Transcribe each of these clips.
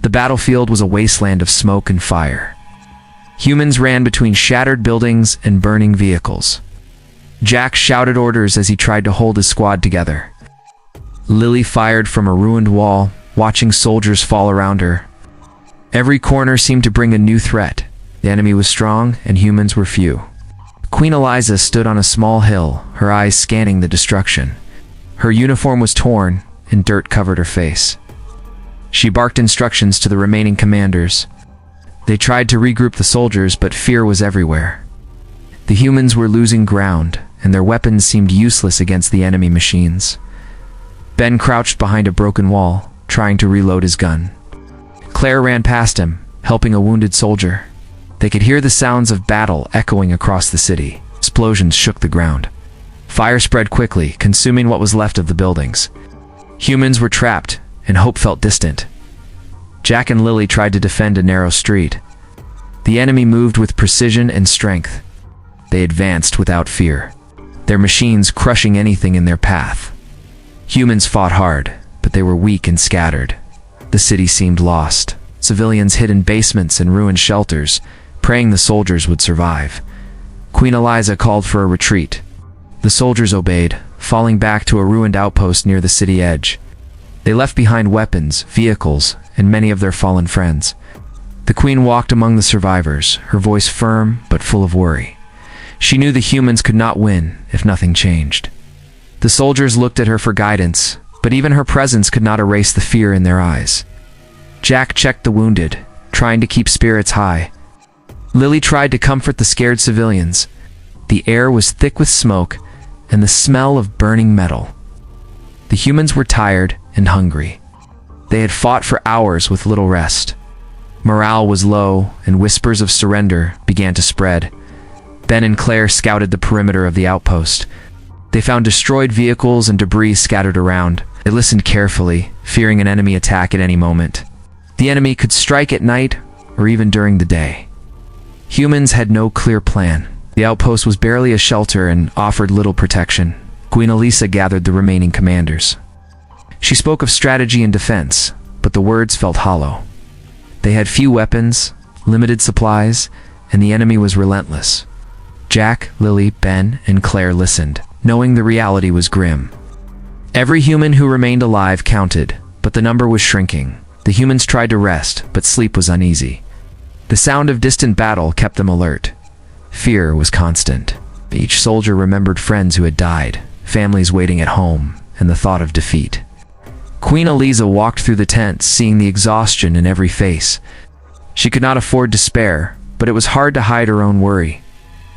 The battlefield was a wasteland of smoke and fire. Humans ran between shattered buildings and burning vehicles. Jack shouted orders as he tried to hold his squad together. Lily fired from a ruined wall, watching soldiers fall around her. Every corner seemed to bring a new threat. The enemy was strong, and humans were few. Queen Eliza stood on a small hill, her eyes scanning the destruction. Her uniform was torn, and dirt covered her face. She barked instructions to the remaining commanders. They tried to regroup the soldiers, but fear was everywhere. The humans were losing ground, and their weapons seemed useless against the enemy machines. Ben crouched behind a broken wall, trying to reload his gun. Claire ran past him, helping a wounded soldier. They could hear the sounds of battle echoing across the city. Explosions shook the ground. Fire spread quickly, consuming what was left of the buildings. Humans were trapped, and hope felt distant. Jack and Lily tried to defend a narrow street. The enemy moved with precision and strength. They advanced without fear, their machines crushing anything in their path. Humans fought hard, but they were weak and scattered. The city seemed lost. Civilians hid in basements and ruined shelters, praying the soldiers would survive. Queen Eliza called for a retreat. The soldiers obeyed, falling back to a ruined outpost near the city edge. They left behind weapons, vehicles, and many of their fallen friends. The queen walked among the survivors, her voice firm but full of worry. She knew the humans could not win if nothing changed. The soldiers looked at her for guidance, but even her presence could not erase the fear in their eyes. Jack checked the wounded, trying to keep spirits high. Lily tried to comfort the scared civilians. The air was thick with smoke and the smell of burning metal. The humans were tired and hungry. They had fought for hours with little rest. Morale was low, and whispers of surrender began to spread. Ben and Claire scouted the perimeter of the outpost. They found destroyed vehicles and debris scattered around. They listened carefully, fearing an enemy attack at any moment. The enemy could strike at night or even during the day. Humans had no clear plan. The outpost was barely a shelter and offered little protection. Queen Elisa gathered the remaining commanders. She spoke of strategy and defense, but the words felt hollow. They had few weapons, limited supplies, and the enemy was relentless. Jack, Lily, Ben, and Claire listened, knowing the reality was grim. Every human who remained alive counted, but the number was shrinking. The humans tried to rest, but sleep was uneasy. The sound of distant battle kept them alert. Fear was constant. Each soldier remembered friends who had died, families waiting at home, and the thought of defeat. Queen Eliza walked through the tents, seeing the exhaustion in every face. She could not afford despair, but it was hard to hide her own worry.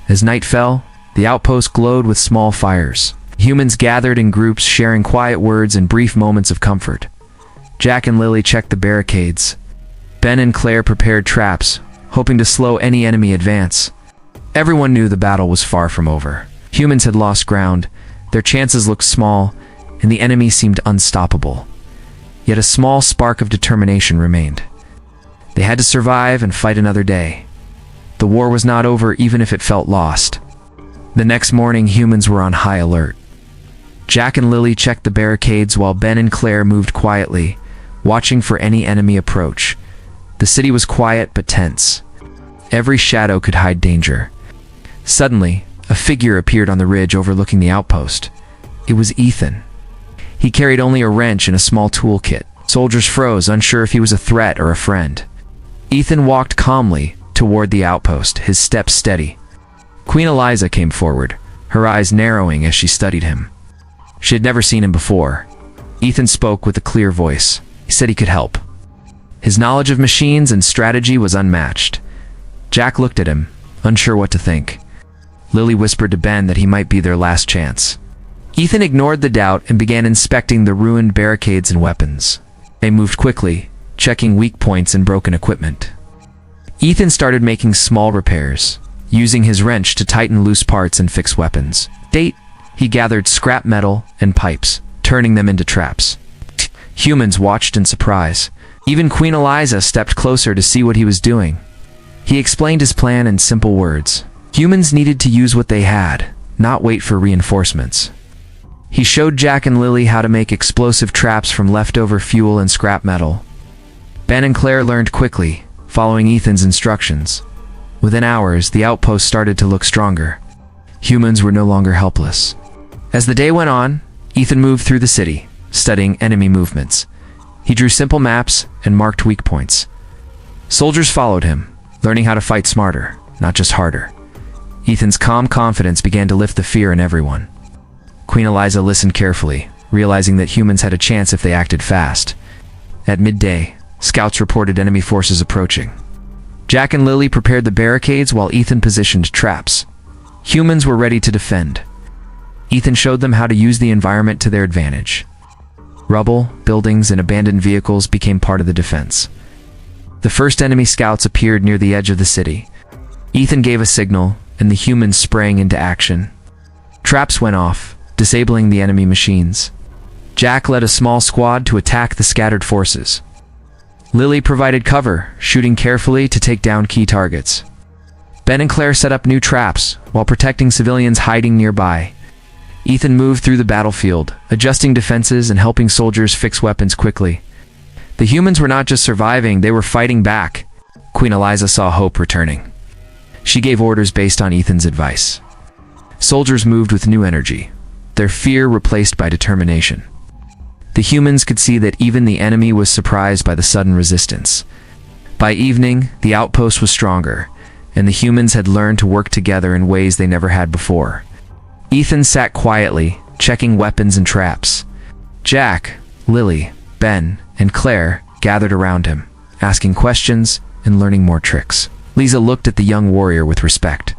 As night fell, the outpost glowed with small fires. Humans gathered in groups, sharing quiet words and brief moments of comfort. Jack and Lily checked the barricades. Ben and Claire prepared traps, hoping to slow any enemy advance. Everyone knew the battle was far from over. Humans had lost ground, their chances looked small, and the enemy seemed unstoppable. Yet a small spark of determination remained. They had to survive and fight another day. The war was not over even if it felt lost. The next morning, humans were on high alert. Jack and Lily checked the barricades while Ben and Claire moved quietly, watching for any enemy approach. The city was quiet but tense. Every shadow could hide danger. Suddenly, a figure appeared on the ridge overlooking the outpost. It was Ethan. He carried only a wrench and a small toolkit. Soldiers froze, unsure if he was a threat or a friend. Ethan walked calmly toward the outpost, his steps steady. Queen Eliza came forward, her eyes narrowing as she studied him. She had never seen him before. Ethan spoke with a clear voice. He said he could help. His knowledge of machines and strategy was unmatched. Jack looked at him, unsure what to think. Lily whispered to Ben that he might be their last chance. Ethan ignored the doubt and began inspecting the ruined barricades and weapons. They moved quickly, checking weak points and broken equipment. Ethan started making small repairs, using his wrench to tighten loose parts and fix weapons. He gathered scrap metal and pipes, turning them into traps. Humans watched in surprise. Even Queen Eliza stepped closer to see what he was doing. He explained his plan in simple words. Humans needed to use what they had, not wait for reinforcements. He showed Jack and Lily how to make explosive traps from leftover fuel and scrap metal. Ben and Claire learned quickly, following Ethan's instructions. Within hours, the outpost started to look stronger. Humans were no longer helpless. As the day went on, Ethan moved through the city, studying enemy movements. He drew simple maps and marked weak points. Soldiers followed him, learning how to fight smarter, not just harder. Ethan's calm confidence began to lift the fear in everyone. Queen Eliza listened carefully, realizing that humans had a chance if they acted fast. At midday, scouts reported enemy forces approaching. Jack and Lily prepared the barricades while Ethan positioned traps. Humans were ready to defend. Ethan showed them how to use the environment to their advantage. Rubble, buildings, and abandoned vehicles became part of the defense. The first enemy scouts appeared near the edge of the city. Ethan gave a signal, and the humans sprang into action. Traps went off, disabling the enemy machines. Jack led a small squad to attack the scattered forces. Lily provided cover, shooting carefully to take down key targets. Ben and Claire set up new traps, while protecting civilians hiding nearby. Ethan moved through the battlefield, adjusting defenses and helping soldiers fix weapons quickly. The humans were not just surviving, they were fighting back. Queen Eliza saw hope returning. She gave orders based on Ethan's advice. Soldiers moved with new energy, their fear replaced by determination. The humans could see that even the enemy was surprised by the sudden resistance. By evening, the outpost was stronger, and the humans had learned to work together in ways they never had before. Ethan sat quietly, checking weapons and traps. Jack, Lily, Ben, and Claire gathered around him, asking questions and learning more tricks. Lisa looked at the young warrior with respect.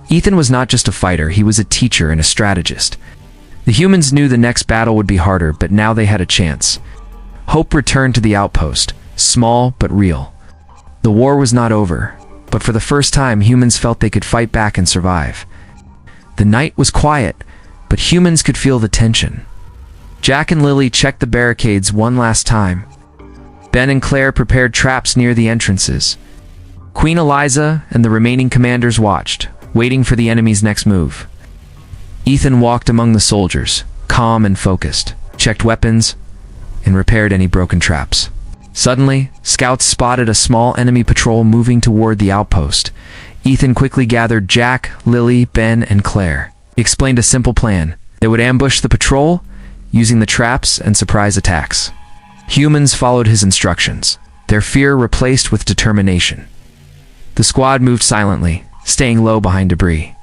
Ethan was not just a fighter, he was a teacher and a strategist. The humans knew the next battle would be harder, but now they had a chance. Hope returned to the outpost, small but real. The war was not over, but for the first time humans felt they could fight back and survive. The night was quiet, but humans could feel the tension. Jack and Lily checked the barricades one last time. Ben and Claire prepared traps near the entrances. Queen Eliza and the remaining commanders watched, waiting for the enemy's next move. Ethan walked among the soldiers, calm and focused, checked weapons, and repaired any broken traps. Suddenly, scouts spotted a small enemy patrol moving toward the outpost. Ethan quickly gathered Jack, Lily, Ben, and Claire. He explained a simple plan. They would ambush the patrol, using the traps and surprise attacks. Humans followed his instructions, their fear replaced with determination. The squad moved silently, staying low behind debris.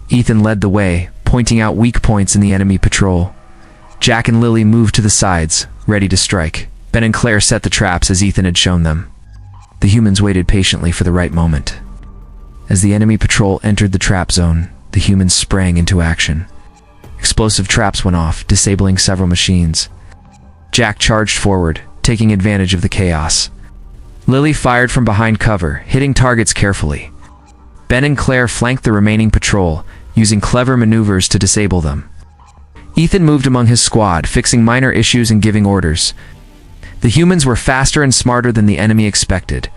Ethan led the way, pointing out weak points in the enemy patrol. Jack and Lily moved to the sides, ready to strike. Ben and Claire set the traps as Ethan had shown them. The humans waited patiently for the right moment. As the enemy patrol entered the trap zone, the humans sprang into action. Explosive traps went off, disabling several machines. Jack charged forward, taking advantage of the chaos. Lily fired from behind cover, hitting targets carefully. Ben and Claire flanked the remaining patrol, using clever maneuvers to disable them. Ethan moved among his squad, fixing minor issues and giving orders. The humans were faster and smarter than the enemy expected.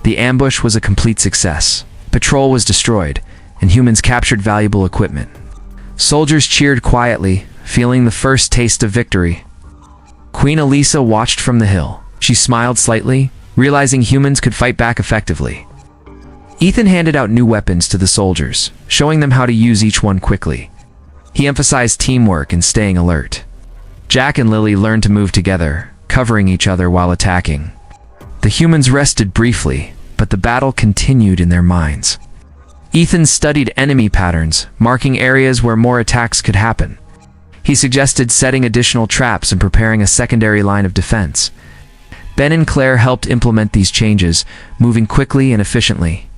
The ambush was a complete success. Patrol was destroyed, and humans captured valuable equipment. Soldiers cheered quietly, feeling the first taste of victory. Queen Elisa watched from the hill. She smiled slightly, realizing humans could fight back effectively. Ethan handed out new weapons to the soldiers, showing them how to use each one quickly. He emphasized teamwork and staying alert. Jack and Lily learned to move together, covering each other while attacking. The humans rested briefly, but the battle continued in their minds. Ethan studied enemy patterns, marking areas where more attacks could happen. He suggested setting additional traps and preparing a secondary line of defense. Ben and Claire helped implement these changes, moving quickly and efficiently.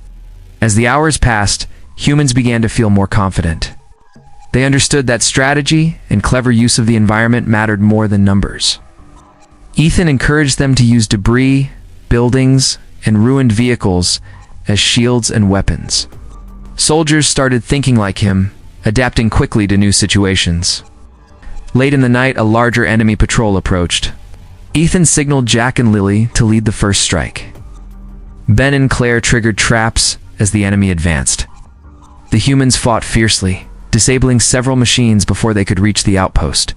As the hours passed, humans began to feel more confident. They understood that strategy and clever use of the environment mattered more than numbers. Ethan encouraged them to use debris, buildings, and ruined vehicles as shields and weapons. Soldiers started thinking like him, adapting quickly to new situations. Late in the night, a larger enemy patrol approached. Ethan signaled Jack and Lily to lead the first strike. Ben and Claire triggered traps as the enemy advanced. The humans fought fiercely, disabling several machines before they could reach the outpost.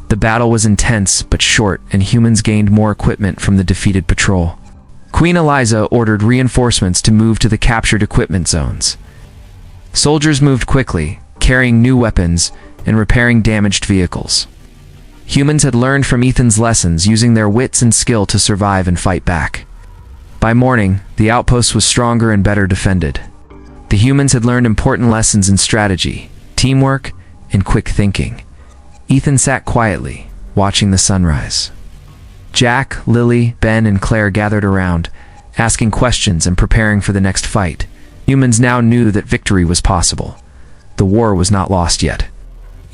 The battle was intense but short, and humans gained more equipment from the defeated patrol. Queen Eliza ordered reinforcements to move to the captured equipment zones. Soldiers moved quickly, carrying new weapons and repairing damaged vehicles. Humans had learned from Ethan's lessons, using their wits and skill to survive and fight back. By morning, the outpost was stronger and better defended. The humans had learned important lessons in strategy, teamwork, and quick thinking. Ethan sat quietly, watching the sunrise. Jack, Lily, Ben, and Claire gathered around, asking questions and preparing for the next fight. Humans now knew that victory was possible. The war was not lost yet.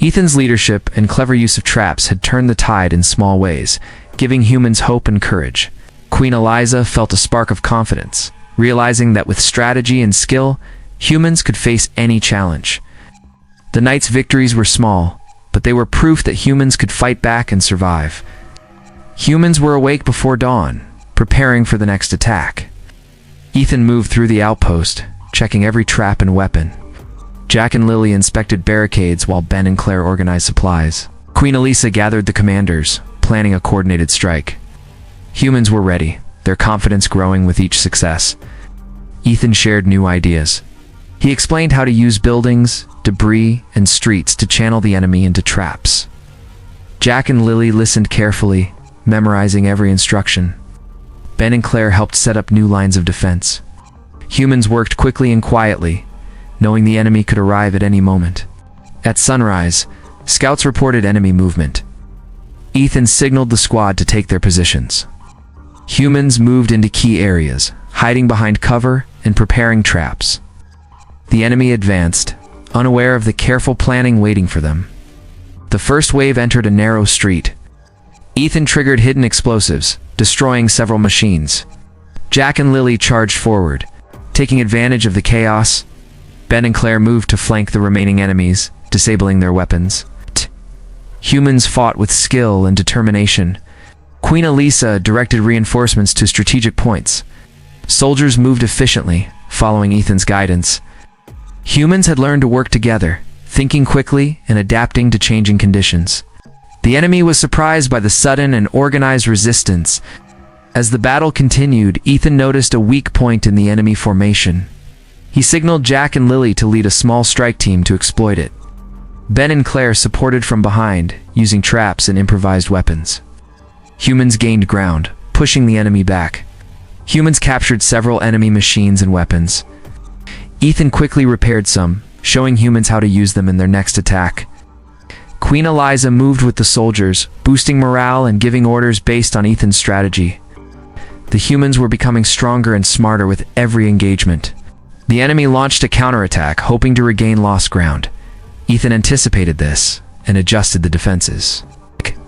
Ethan's leadership and clever use of traps had turned the tide in small ways, giving humans hope and courage. Queen Eliza felt a spark of confidence, realizing that with strategy and skill, humans could face any challenge. The knight's victories were small, but they were proof that humans could fight back and survive. Humans were awake before dawn, preparing for the next attack. Ethan moved through the outpost, checking every trap and weapon. Jack and Lily inspected barricades while Ben and Claire organized supplies. Queen Elisa gathered the commanders, planning a coordinated strike. Humans were ready, their confidence growing with each success. Ethan shared new ideas. He explained how to use buildings, debris, and streets to channel the enemy into traps. Jack and Lily listened carefully, memorizing every instruction. Ben and Claire helped set up new lines of defense. Humans worked quickly and quietly, knowing the enemy could arrive at any moment. At sunrise, scouts reported enemy movement. Ethan signaled the squad to take their positions. Humans moved into key areas, hiding behind cover and preparing traps. The enemy advanced, unaware of the careful planning waiting for them. The first wave entered a narrow street. Ethan triggered hidden explosives, destroying several machines. Jack and Lily charged forward, taking advantage of the chaos. Ben and Claire moved to flank the remaining enemies, disabling their weapons. Humans fought with skill and determination. Queen Elisa directed reinforcements to strategic points. Soldiers moved efficiently, following Ethan's guidance. Humans had learned to work together, thinking quickly and adapting to changing conditions. The enemy was surprised by the sudden and organized resistance. As the battle continued, Ethan noticed a weak point in the enemy formation. He signaled Jack and Lily to lead a small strike team to exploit it. Ben and Claire supported from behind, using traps and improvised weapons. Humans gained ground, pushing the enemy back. Humans captured several enemy machines and weapons. Ethan quickly repaired some, showing humans how to use them in their next attack. Queen Eliza moved with the soldiers, boosting morale and giving orders based on Ethan's strategy. The humans were becoming stronger and smarter with every engagement. The enemy launched a counterattack, hoping to regain lost ground. Ethan anticipated this and adjusted the defenses.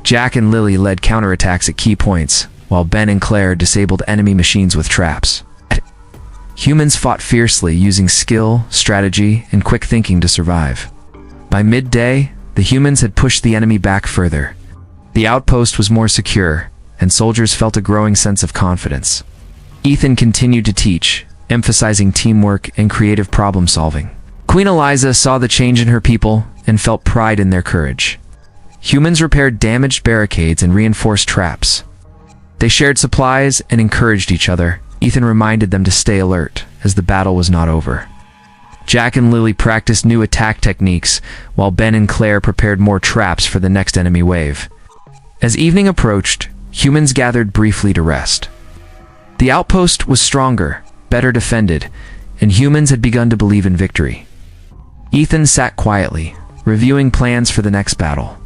Jack and Lily led counterattacks at key points, while Ben and Claire disabled enemy machines with traps. Humans fought fiercely, using skill, strategy, and quick thinking to survive. By midday, the humans had pushed the enemy back further. The outpost was more secure, and soldiers felt a growing sense of confidence. Ethan continued to teach, emphasizing teamwork and creative problem-solving. Queen Eliza saw the change in her people and felt pride in their courage. Humans repaired damaged barricades and reinforced traps. They shared supplies and encouraged each other. Ethan reminded them to stay alert, as the battle was not over. Jack and Lily practiced new attack techniques, while Ben and Claire prepared more traps for the next enemy wave. As evening approached, humans gathered briefly to rest. The outpost was stronger, better defended, and humans had begun to believe in victory. Ethan sat quietly, reviewing plans for the next battle.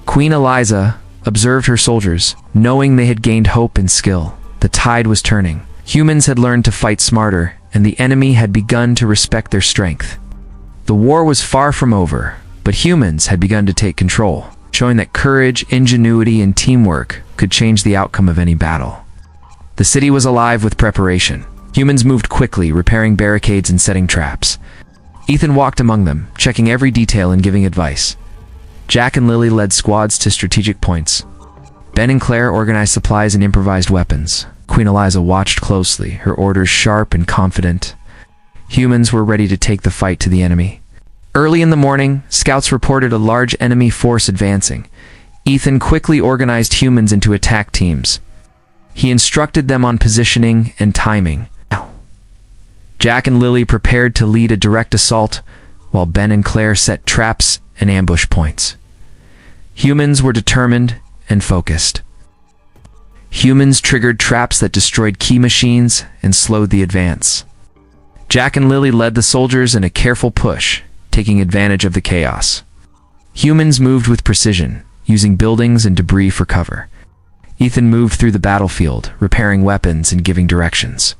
Queen Eliza observed her soldiers, knowing they had gained hope and skill. The tide was turning. Humans had learned to fight smarter, and the enemy had begun to respect their strength. The war was far from over, but humans had begun to take control, showing that courage, ingenuity, and teamwork could change the outcome of any battle. The city was alive with preparation. Humans moved quickly, repairing barricades and setting traps. Ethan walked among them, checking every detail and giving advice. Jack and Lily led squads to strategic points. Ben and Claire organized supplies and improvised weapons. Queen Eliza watched closely, her orders sharp and confident. Humans were ready to take the fight to the enemy. Early in the morning, scouts reported a large enemy force advancing. Ethan quickly organized humans into attack teams. He instructed them on positioning and timing. Jack and Lily prepared to lead a direct assault, while Ben and Claire set traps and ambush points. Humans were determined and focused. Humans triggered traps that destroyed key machines and slowed the advance. Jack and Lily led the soldiers in a careful push, taking advantage of the chaos. Humans moved with precision, using buildings and debris for cover. Ethan moved through the battlefield, repairing weapons and giving directions.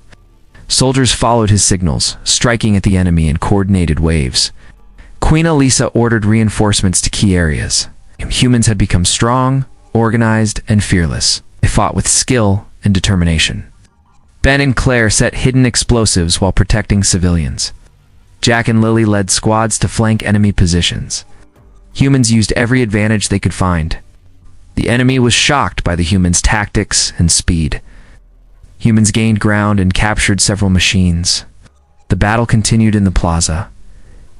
Soldiers followed his signals, striking at the enemy in coordinated waves. Queen Elisa ordered reinforcements to key areas. Humans had become strong, organized, and fearless. They fought with skill and determination. Ben and Claire set hidden explosives while protecting civilians. Jack and Lily led squads to flank enemy positions. Humans used every advantage they could find. The enemy was shocked by the humans' tactics and speed. Humans gained ground and captured several machines. The battle continued in the plaza.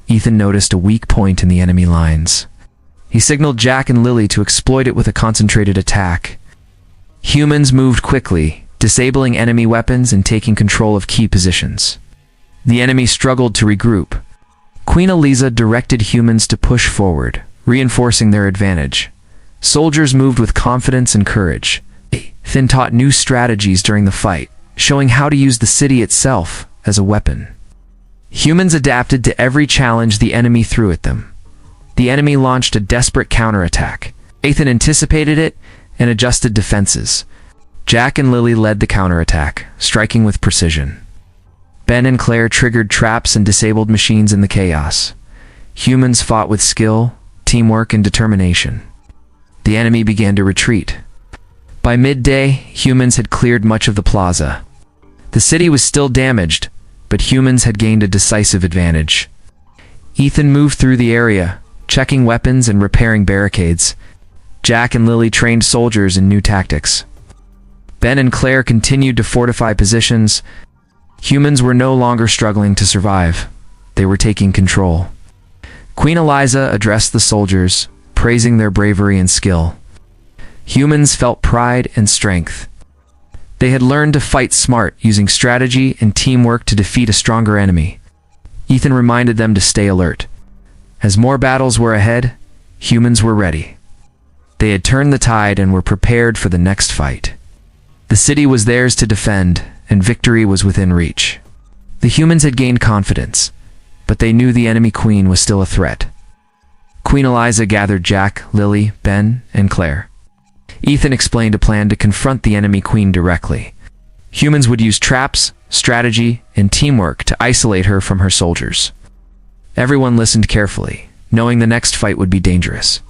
Ethan noticed a weak point in the enemy lines. He signaled Jack and Lily to exploit it with a concentrated attack. Humans moved quickly, disabling enemy weapons and taking control of key positions. The enemy struggled to regroup. Queen Elisa directed humans to push forward, reinforcing their advantage. Soldiers moved with confidence and courage. Ethan taught new strategies during the fight, showing how to use the city itself as a weapon. Humans adapted to every challenge the enemy threw at them. The enemy launched a desperate counterattack. Ethan anticipated it and adjusted defenses. Jack and Lily led the counterattack, striking with precision. Ben and Claire triggered traps and disabled machines in the chaos. Humans fought with skill, teamwork, and determination. The enemy began to retreat. By midday, humans had cleared much of the plaza. The city was still damaged, but humans had gained a decisive advantage. Ethan moved through the area, checking weapons and repairing barricades. Jack and Lily trained soldiers in new tactics. Ben and Claire continued to fortify positions. Humans were no longer struggling to survive. They were taking control. Queen Eliza addressed the soldiers, praising their bravery and skill. Humans felt pride and strength. They had learned to fight smart, using strategy and teamwork to defeat a stronger enemy. Ethan reminded them to stay alert. As more battles were ahead, humans were ready. They had turned the tide and were prepared for the next fight. The city was theirs to defend, and victory was within reach. The humans had gained confidence, but they knew the enemy queen was still a threat. Queen Eliza gathered Jack, Lily, Ben, and Claire. Ethan explained a plan to confront the enemy queen directly. Humans would use traps, strategy, and teamwork to isolate her from her soldiers. Everyone listened carefully, knowing the next fight would be dangerous.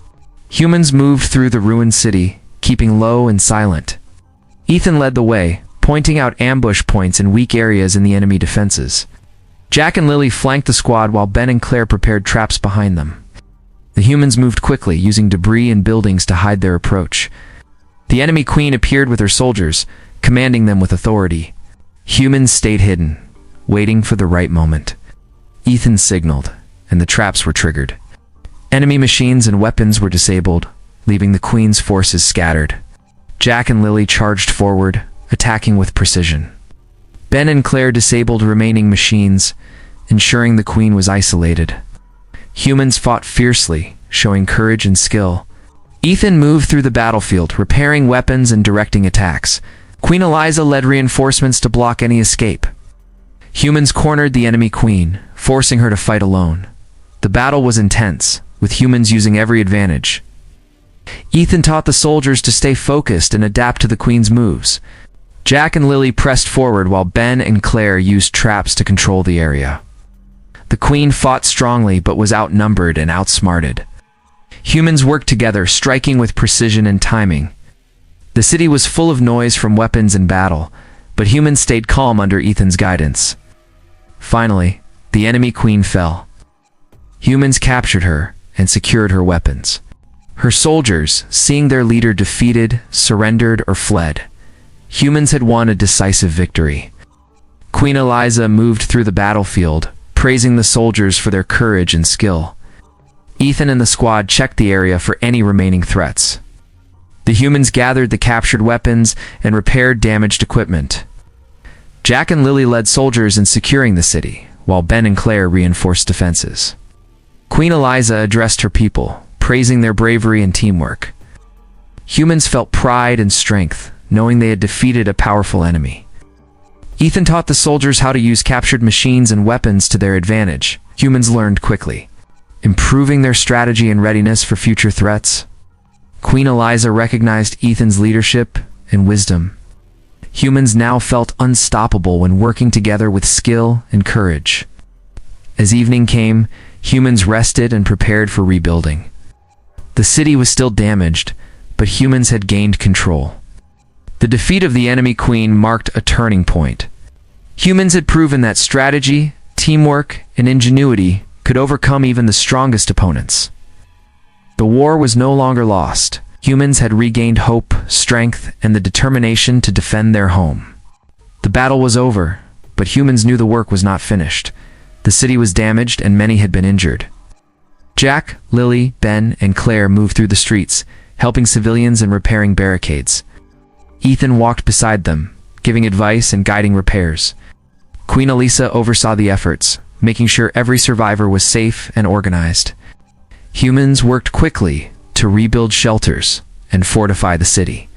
Humans moved through the ruined city, keeping low and silent. Ethan led the way, pointing out ambush points and weak areas in the enemy defenses. Jack and Lily flanked the squad while Ben and Claire prepared traps behind them. The humans moved quickly, using debris and buildings to hide their approach. The enemy queen appeared with her soldiers, commanding them with authority. Humans stayed hidden, waiting for the right moment. Ethan signaled, and the traps were triggered. Enemy machines and weapons were disabled, leaving the queen's forces scattered. Jack and Lily charged forward, attacking with precision. Ben and Claire disabled remaining machines, ensuring the queen was isolated. Humans fought fiercely, showing courage and skill. Ethan moved through the battlefield, repairing weapons and directing attacks. Queen Eliza led reinforcements to block any escape. Humans cornered the enemy queen, forcing her to fight alone. The battle was intense, with humans using every advantage. Ethan taught the soldiers to stay focused and adapt to the queen's moves. Jack and Lily pressed forward while Ben and Claire used traps to control the area. The queen fought strongly but was outnumbered and outsmarted. Humans worked together, striking with precision and timing. The city was full of noise from weapons and battle, but humans stayed calm under Ethan's guidance. Finally, the enemy queen fell. Humans captured her and secured her weapons. Her soldiers, seeing their leader defeated, surrendered or fled. Humans had won a decisive victory. Queen Eliza moved through the battlefield, praising the soldiers for their courage and skill. Ethan and the squad checked the area for any remaining threats. The humans gathered the captured weapons and repaired damaged equipment. Jack and Lily led soldiers in securing the city, while Ben and Claire reinforced defenses. Queen Eliza addressed her people, praising their bravery and teamwork. Humans felt pride and strength, knowing they had defeated a powerful enemy. Ethan taught the soldiers how to use captured machines and weapons to their advantage. Humans learned quickly, improving their strategy and readiness for future threats. Queen Eliza recognized Ethan's leadership and wisdom. Humans now felt unstoppable when working together with skill and courage. As evening came, humans rested and prepared for rebuilding. The city was still damaged, but humans had gained control. The defeat of the enemy queen marked a turning point. Humans had proven that strategy, teamwork, and ingenuity could overcome even the strongest opponents. The war was no longer lost. Humans had regained hope, strength, and the determination to defend their home. The battle was over, but humans knew the work was not finished. The city was damaged and many had been injured. Jack, Lily, Ben, and Claire moved through the streets, helping civilians and repairing barricades. Ethan walked beside them, giving advice and guiding repairs. Queen Elisa oversaw the efforts, making sure every survivor was safe and organized. Humans worked quickly to rebuild shelters and fortify the city.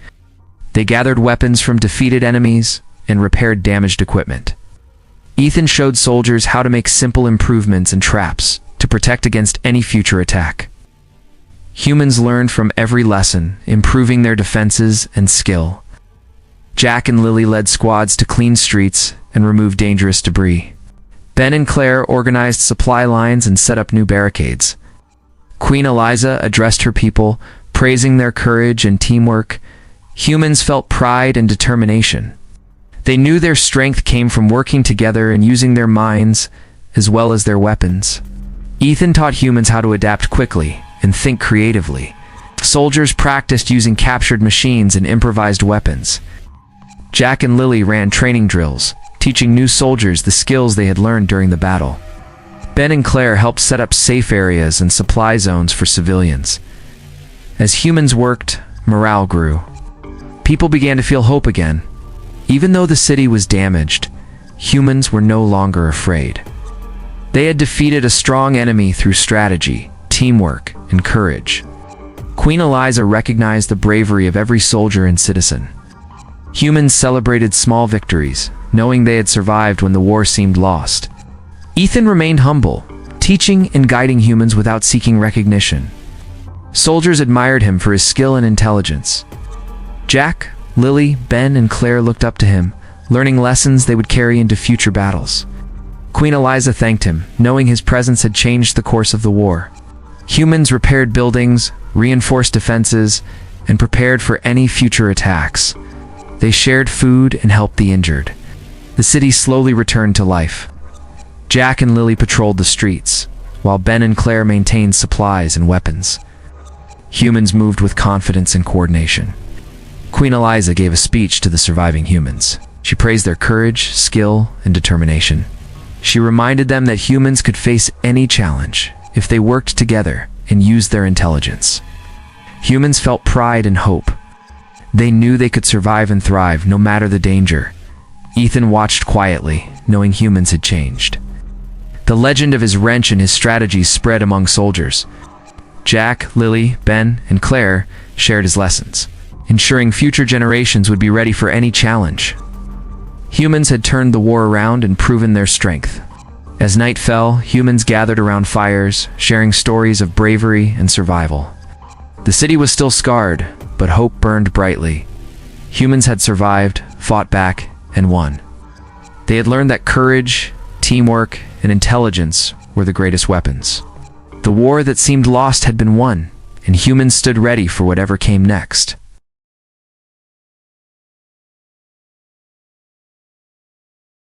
They gathered weapons from defeated enemies and repaired damaged equipment. Ethan showed soldiers how to make simple improvements and traps to protect against any future attack. Humans learned from every lesson, improving their defenses and skill. Jack and Lily led squads to clean streets and remove dangerous debris. Ben and Claire organized supply lines and set up new barricades. Queen Eliza addressed her people, praising their courage and teamwork. Humans felt pride and determination. They knew their strength came from working together and using their minds as well as their weapons. Ethan taught humans how to adapt quickly and think creatively. Soldiers practiced using captured machines and improvised weapons. Jack and Lily ran training drills, teaching new soldiers the skills they had learned during the battle. Ben and Claire helped set up safe areas and supply zones for civilians. As humans worked, morale grew. People began to feel hope again. Even though the city was damaged, humans were no longer afraid. They had defeated a strong enemy through strategy, teamwork, and courage. Queen Eliza recognized the bravery of every soldier and citizen. Humans celebrated small victories, knowing they had survived when the war seemed lost. Ethan remained humble, teaching and guiding humans without seeking recognition. Soldiers admired him for his skill and intelligence. Jack, Lily, Ben, and Claire looked up to him, learning lessons they would carry into future battles. Queen Eliza thanked him, knowing his presence had changed the course of the war. Humans repaired buildings, reinforced defenses, and prepared for any future attacks. They shared food and helped the injured. The city slowly returned to life. Jack and Lily patrolled the streets, while Ben and Claire maintained supplies and weapons. Humans moved with confidence and coordination. Queen Eliza gave a speech to the surviving humans. She praised their courage, skill, and determination. She reminded them that humans could face any challenge if they worked together and used their intelligence. Humans felt pride and hope. They knew they could survive and thrive no matter the danger. Ethan watched quietly, knowing humans had changed. The legend of his wrench and his strategies spread among soldiers. Jack, Lily, Ben, and Claire shared his lessons, ensuring future generations would be ready for any challenge. Humans had turned the war around and proven their strength. As night fell, humans gathered around fires, sharing stories of bravery and survival. The city was still scarred, but hope burned brightly. Humans had survived, fought back, and won. They had learned that courage, teamwork, and intelligence were the greatest weapons. The war that seemed lost had been won, and humans stood ready for whatever came next.